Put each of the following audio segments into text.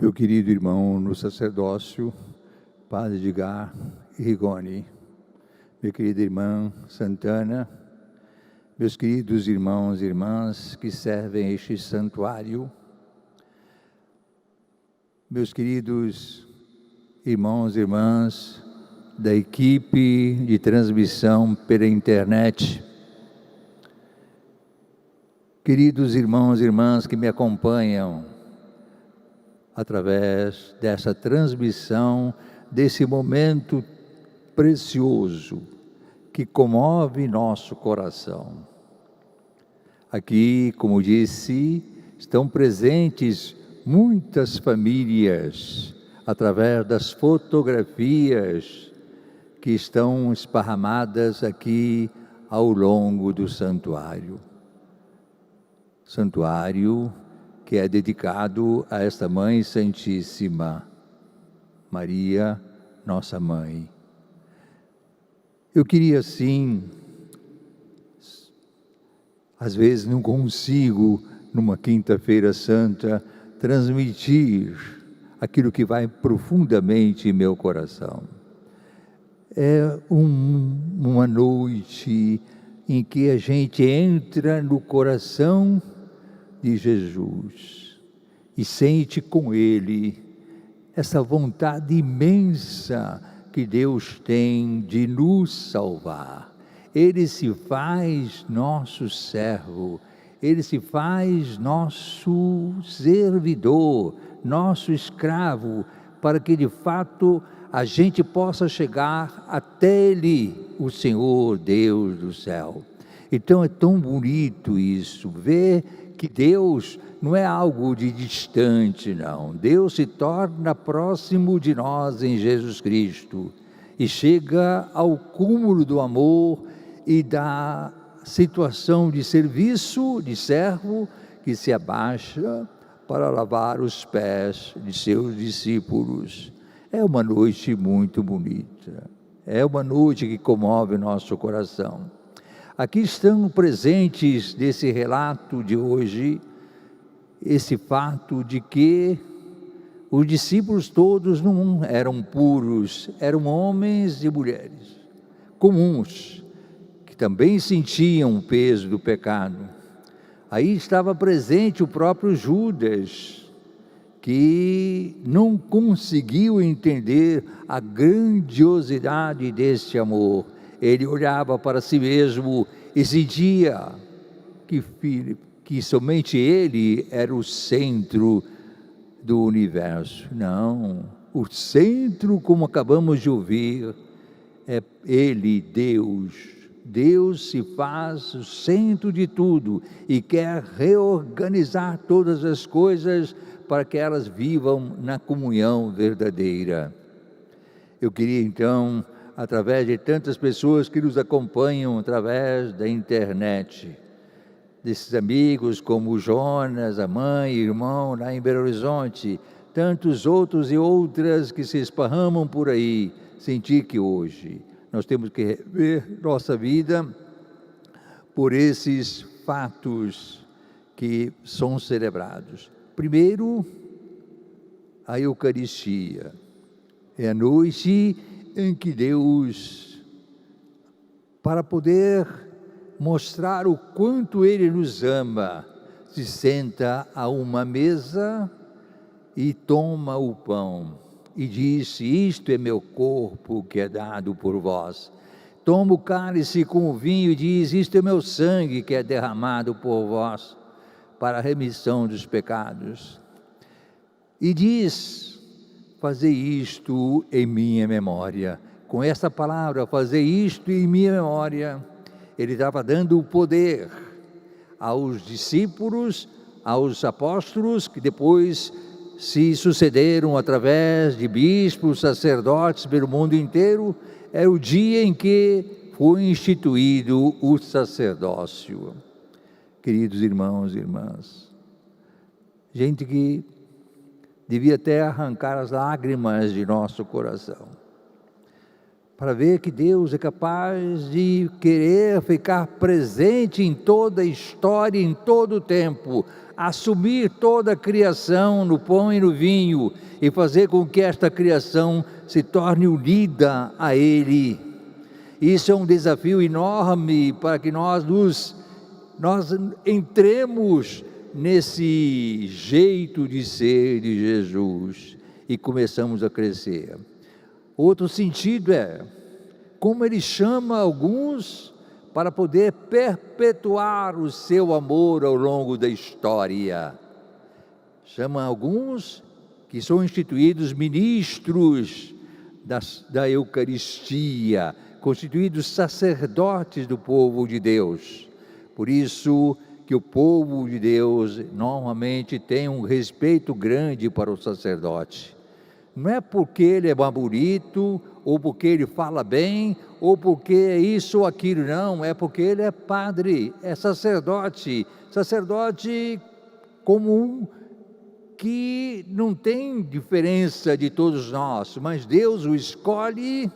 Meu querido irmão no sacerdócio, Padre Edgar e Rigoni, minha querida irmã Santana, meus queridos irmãos e irmãs que servem este santuário, meus queridos irmãos e irmãs da equipe de transmissão pela internet, queridos irmãos e irmãs que me acompanham através dessa transmissão, desse momento precioso que comove nosso coração. Aqui, como disse, estão presentes muitas famílias através das fotografias que estão esparramadas aqui ao longo do santuário. Santuário que é dedicado a esta Mãe Santíssima, Maria, nossa Mãe. Eu queria, sim, às vezes não consigo, numa quinta-feira santa, transmitir aquilo que vai profundamente em meu coração. É uma noite em que a gente entra no coração de Jesus e sente com Ele essa vontade imensa que Deus tem de nos salvar. Ele se faz nosso servo, Ele se faz nosso servidor, nosso escravo, para que de fato a gente possa chegar até Ele, o Senhor Deus do céu. Então é tão bonito isso, ver que Deus não é algo de distante, não. Deus se torna próximo de nós em Jesus Cristo e chega ao cúmulo do amor e da situação de serviço, de servo, que se abaixa para lavar os pés de seus discípulos. É uma noite muito bonita, é uma noite que comove nosso coração. Aqui estão presentes desse relato de hoje, esse fato de que os discípulos todos não eram puros, eram homens e mulheres comuns, que também sentiam o peso do pecado. Aí estava presente o próprio Judas, que não conseguiu entender a grandiosidade deste amor. Ele olhava para si mesmo e sentia que somente ele era o centro do universo. Não, o centro, como acabamos de ouvir, é Ele, Deus. Deus se faz o centro de tudo e quer reorganizar todas as coisas para que elas vivam na comunhão verdadeira. Eu queria então, através de tantas pessoas que nos acompanham através da internet, desses amigos como o Jonas, a mãe e o irmão lá em Belo Horizonte, tantos outros e outras que se esparramam por aí, sentir que hoje nós temos que rever nossa vida por esses fatos que são celebrados. Primeiro, a Eucaristia. É a noite em que Deus, para poder mostrar o quanto Ele nos ama, se senta a uma mesa e toma o pão e diz: isto é meu corpo que é dado por vós. Toma o cálice com o vinho e diz: isto é meu sangue que é derramado por vós para a remissão dos pecados. E diz: fazei isto em minha memória. Com essa palavra, fazer isto em minha memória, ele estava dando o poder aos discípulos, aos apóstolos, que depois se sucederam através de bispos, sacerdotes pelo mundo inteiro. É o dia em que foi instituído o sacerdócio. Queridos irmãos e irmãs, gente que devia até arrancar as lágrimas de nosso coração, para ver que Deus é capaz de querer ficar presente em toda a história, em todo o tempo, assumir toda a criação no pão e no vinho e fazer com que esta criação se torne unida a Ele. Isso é um desafio enorme para que nós entremos nesse jeito de ser de Jesus e começamos a crescer. Outro sentido é como Ele chama alguns para poder perpetuar o seu amor ao longo da história. Chama alguns que são instituídos ministros da Eucaristia, constituídos sacerdotes do povo de Deus. Por isso que o povo de Deus normalmente tem um respeito grande para o sacerdote. Não é porque ele é mais bonito, ou porque ele fala bem, ou porque é isso ou aquilo, não. É porque ele é padre, é sacerdote comum, que não tem diferença de todos nós, mas Deus o escolhe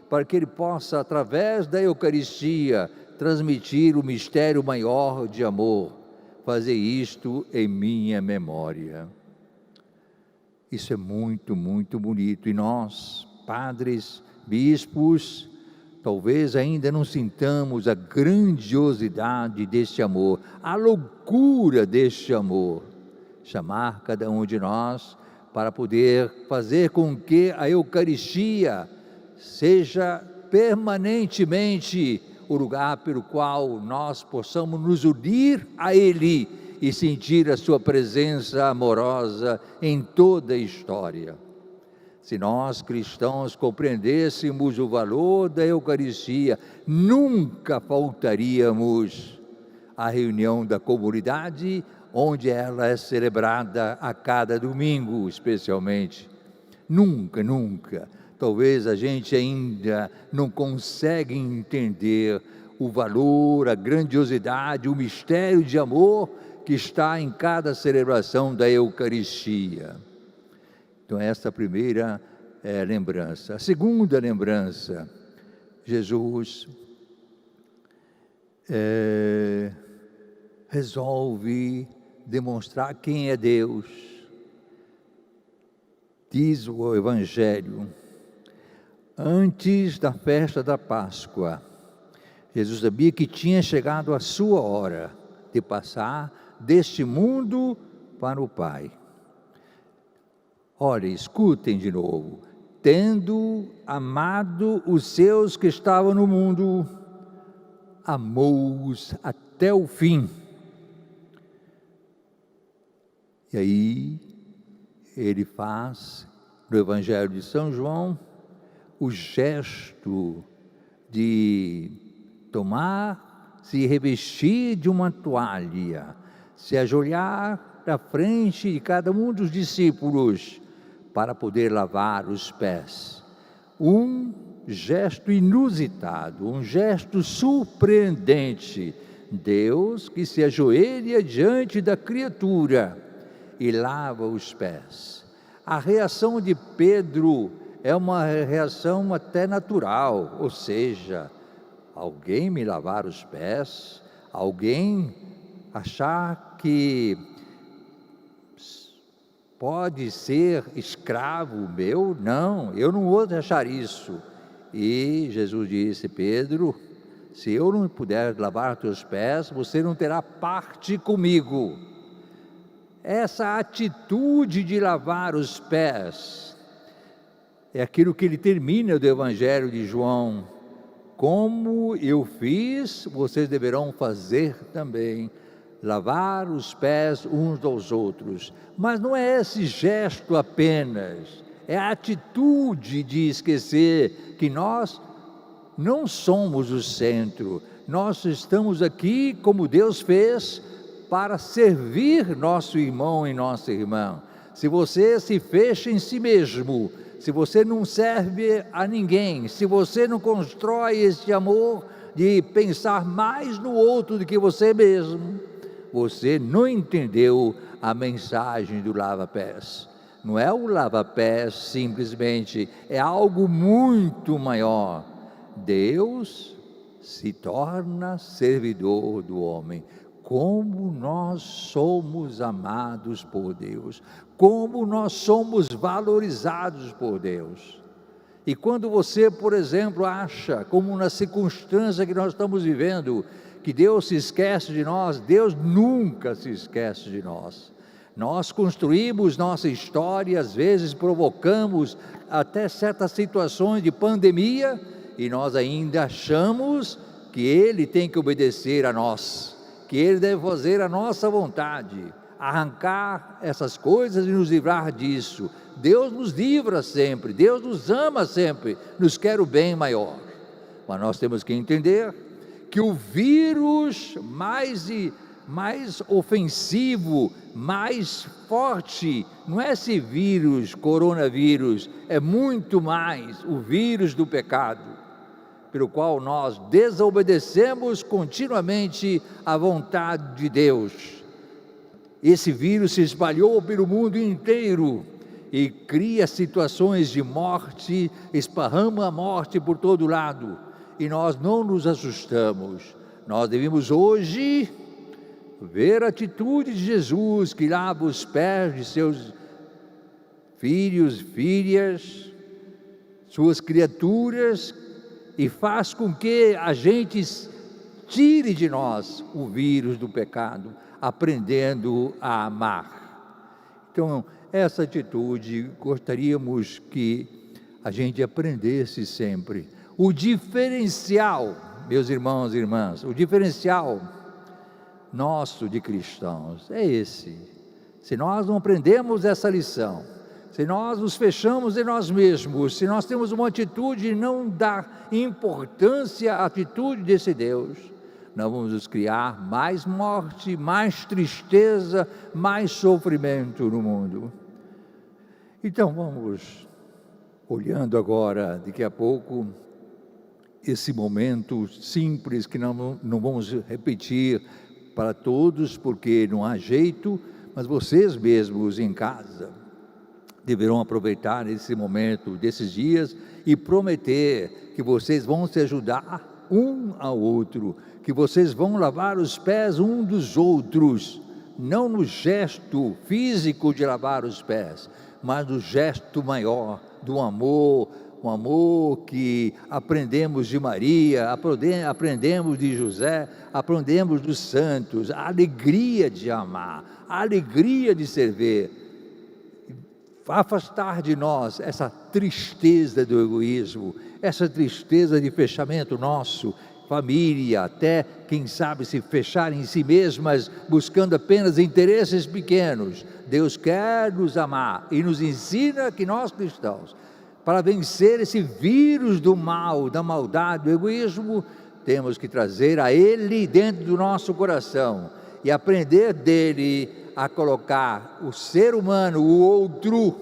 para que ele possa, através da Eucaristia, transmitir o mistério maior de amor, fazer isto em minha memória. Isso é muito, muito bonito. E nós, padres, bispos, talvez ainda não sintamos a grandiosidade deste amor, a loucura deste amor. Chamar cada um de nós para poder fazer com que a Eucaristia seja permanentemente o lugar pelo qual nós possamos nos unir a Ele e sentir a sua presença amorosa em toda a história. Se nós cristãos compreendêssemos o valor da Eucaristia, nunca faltaríamos à reunião da comunidade, onde ela é celebrada a cada domingo, especialmente. Nunca, nunca. Talvez a gente ainda não consiga entender o valor, a grandiosidade, o mistério de amor que está em cada celebração da Eucaristia. Então, essa é a primeira lembrança. A segunda lembrança, Jesus resolve demonstrar quem é Deus. Diz o Evangelho, antes da festa da Páscoa, Jesus sabia que tinha chegado a sua hora de passar deste mundo para o Pai. Olha, escutem de novo. Tendo amado os seus que estavam no mundo, amou-os até o fim. E aí, ele faz, no Evangelho de São João, o gesto de se revestir de uma toalha, se ajoelhar na frente de cada um dos discípulos para poder lavar os pés. Um gesto inusitado, um gesto surpreendente. Deus que se ajoelha diante da criatura e lava os pés. A reação de Pedro é uma reação até natural, ou seja, alguém me lavar os pés, alguém achar que pode ser escravo meu? Não, eu não vou achar isso. E Jesus disse, Pedro, se eu não puder lavar teus pés, você não terá parte comigo. Essa atitude de lavar os pés é aquilo que ele termina do Evangelho de João. Como eu fiz, vocês deverão fazer também. Lavar os pés uns dos outros. Mas não é esse gesto apenas, é a atitude de esquecer que nós não somos o centro. Nós estamos aqui, como Deus fez, para servir nosso irmão e nossa irmã. Se você se fecha em si mesmo, se você não serve a ninguém, se você não constrói esse amor de pensar mais no outro do que você mesmo, você não entendeu a mensagem do lava-pés. não é o lava-pés simplesmente, é algo muito maior. Deus se torna servidor do homem. Como nós somos amados por Deus, como nós somos valorizados por Deus. E quando você, por exemplo, acha, como na circunstância que nós estamos vivendo, que Deus se esquece de nós, Deus nunca se esquece de nós. Nós construímos nossa história, às vezes provocamos até certas situações de pandemia, e nós ainda achamos que Ele tem que obedecer a nós, que Ele deve fazer a nossa vontade, arrancar essas coisas e nos livrar disso. Deus nos livra sempre, Deus nos ama sempre, nos quer o bem maior. Mas nós temos que entender que o vírus mais ofensivo, mais forte, não é esse vírus, coronavírus, é muito mais o vírus do pecado, pelo qual nós desobedecemos continuamente à vontade de Deus. Esse vírus se espalhou pelo mundo inteiro e cria situações de morte, esparrama a morte por todo lado, e nós não nos assustamos. Nós devemos hoje ver a atitude de Jesus, que lava os pés de seus filhos, filhas, suas criaturas, e faz com que a gente tire de nós o vírus do pecado, aprendendo a amar. Então, essa atitude gostaríamos que a gente aprendesse sempre. O diferencial, meus irmãos e irmãs, o diferencial nosso de cristãos é esse. Se nós não aprendemos essa lição, se nós nos fechamos em nós mesmos, se nós temos uma atitude de não dar importância à atitude desse Deus, nós vamos nos criar mais morte, mais tristeza, mais sofrimento no mundo. Então vamos, olhando agora, daqui a pouco, esse momento simples que não vamos repetir para todos, porque não há jeito, mas vocês mesmos em casa deverão aproveitar esse momento, desses dias, e prometer que vocês vão se ajudar um ao outro, que vocês vão lavar os pés um dos outros, não no gesto físico de lavar os pés, mas no gesto maior do amor, um amor que aprendemos de Maria, aprendemos de José, aprendemos dos santos, a alegria de amar, a alegria de servir, afastar de nós essa tristeza do egoísmo, essa tristeza de fechamento nosso, família, até quem sabe se fechar em si mesmas, buscando apenas interesses pequenos. Deus quer nos amar e nos ensina que nós cristãos, para vencer esse vírus do mal, da maldade, do egoísmo, temos que trazer a Ele dentro do nosso coração e aprender dele a colocar o ser humano, o outro,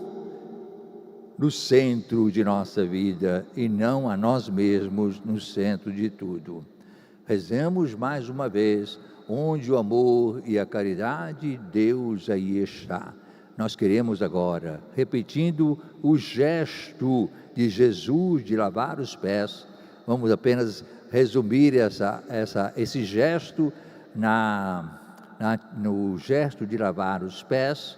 no centro de nossa vida e não a nós mesmos no centro de tudo. Rezemos mais uma vez, onde o amor e a caridade, Deus aí está. Nós queremos agora, repetindo o gesto de Jesus de lavar os pés, vamos apenas resumir esse gesto no gesto de lavar os pés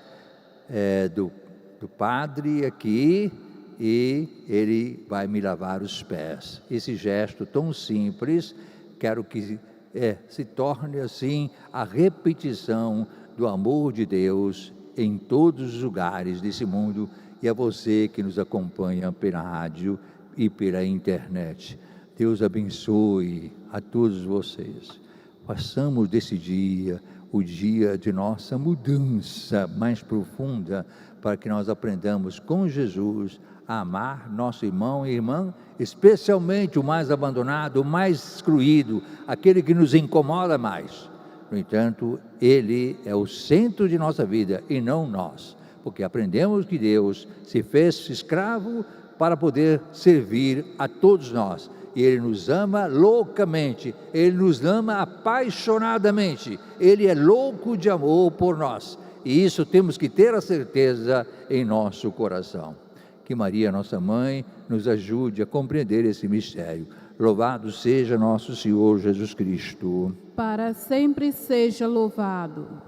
do padre aqui, e ele vai me lavar os pés. Esse gesto tão simples, quero que se torne assim a repetição do amor de Deus em todos os lugares desse mundo, e a você que nos acompanha pela rádio e pela internet. Deus abençoe a todos vocês. Façamos desse dia o dia de nossa mudança mais profunda, para que nós aprendamos com Jesus a amar nosso irmão e irmã, especialmente o mais abandonado, o mais excluído, aquele que nos incomoda mais. No entanto, ele é o centro de nossa vida e não nós, porque aprendemos que Deus se fez escravo para poder servir a todos nós. E Ele nos ama loucamente, Ele nos ama apaixonadamente, Ele é louco de amor por nós. E isso temos que ter a certeza em nosso coração. Que Maria, nossa mãe, nos ajude a compreender esse mistério. Louvado seja nosso Senhor Jesus Cristo. Para sempre seja louvado.